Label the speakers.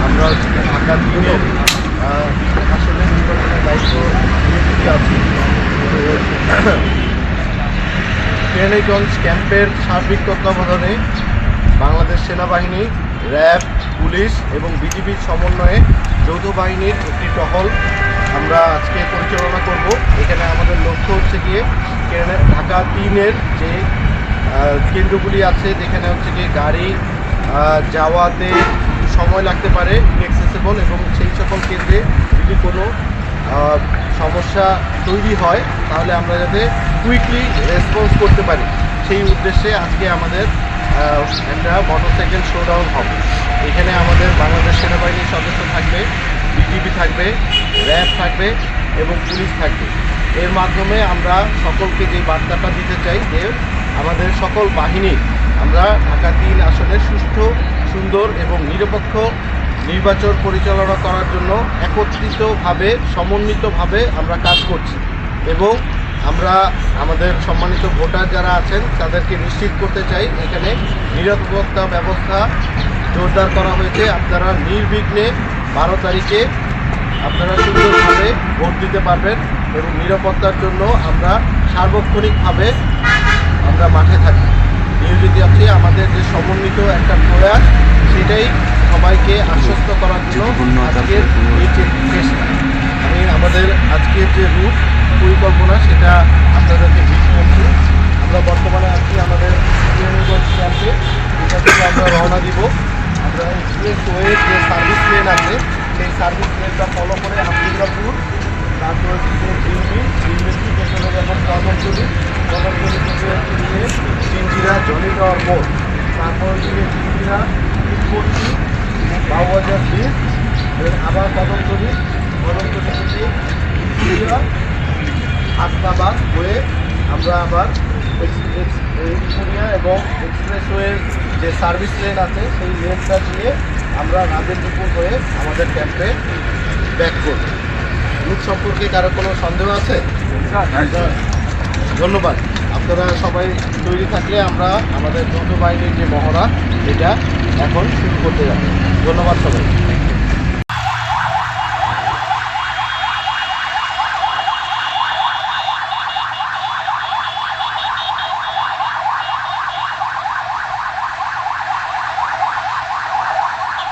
Speaker 1: আমরা ঢাকা দিনের আসলে নির্বাচনের দায়িত্ব আছি। কেরানীগঞ্জ ক্যাম্পের সার্বিক তত্ত্বাবধানে বাংলাদেশ সেনাবাহিনী, র্যাব, পুলিশ এবং বিজিবির সমন্বয়ে যৌথ বাহিনীর একটি টহল আমরা আজকে পরিচালনা করব। এখানে আমাদের লক্ষ্য হচ্ছে গিয়ে ঢাকা 3-এর যে কেন্দ্রগুলি আছে, যেখানে হচ্ছে গিয়ে গাড়ি যাওয়াতে সময় লাগতে পারে, ইনএক্সেসেবল, এবং সেই সকল কেন্দ্রে যদি কোনো সমস্যা তৈরি হয় তাহলে আমরা যাতে কুইকলি রেসপন্স করতে পারি, সেই উদ্দেশ্যে আজকে আমাদের একটা মোটরসাইকেল শোডাউন হবে। এখানে আমাদের বাংলাদেশ সেনাবাহিনীর সদস্য থাকবে, বিজিবি থাকবে, র্যাব থাকবে এবং পুলিশ থাকবে। এর মাধ্যমে আমরা সকলকে যে বার্তাটা দিতে চাই যে আমাদের সকল বাহিনী আমরা ঢাকা 3 আসনে সুষ্ঠু, সুন্দর এবং নিরপেক্ষ নির্বাচন পরিচালনা করার জন্য একত্রিতভাবে, সমন্বিতভাবে আমরা কাজ করছি এবং আমরা আমাদের সম্মানিত ভোটার যারা আছেন তাদেরকে নিশ্চিত করতে চাই এখানে নিরাপত্তা ব্যবস্থা জোরদার করা হয়েছে। আপনারা নির্বিঘ্নে 12 তারিখে আপনারা সুন্দরভাবে ভোট দিতে পারবেন এবং নিরাপত্তার জন্য আমরা সার্বক্ষণিকভাবে আমরা মাঠে থাকি, নিয়োজিত আছি। আমাদের যে সমন্বিত একটা প্রয়াস, সেটাই সবাইকে আশ্বস্ত করার জন্য আজকের এই যে চেষ্টা। আমি আমাদের আজকের যে রুট পরিকল্পনা সেটা আপনাদেরকে ব্রিফ করছি। আমরা বর্তমানে আছি আমাদের কেরানীগঞ্জ ক্যাম্পে। এটা থেকে আমরা রওনা দিব। আমরা এক্সপ্রেস ওয়ের যে সার্ভিস লেন আছে সেই সার্ভিস লেনটা ফলো করে আবদুল্লাপুর, তারপর হচ্ছে দিল্লি থেকে চলে যাবো কদমতলী থেকে নিয়ে জিঞ্জিরা জনিটর মোড়, তারপর দিয়ে জিঞ্জিরা ইটপট্টি, বাউবাজার ব্রিজ, আবার কদমতলী থেকে জিঞ্জিরা হাসনাবাদ হয়ে আমরা আবার ভিক্টোরিয়া এবং এক্সপ্রেসওয়ের যে সার্ভিস লেন আছে সেই লেনটা দিয়ে আমরা রাজেন্দ্রপুর হয়ে আমাদের ক্যাম্পে ব্যাক করব। রুট সম্পর্কে কারো কোনো সন্দেহ আছে? ধন্যবাদ। আপনারা সবাই তৈরি থাকলে আমরা আমাদের যৌথ বাহিনীর যে মহড়া এটা এখন শুরু করতে যাচ্ছি। ধন্যবাদ সবাই।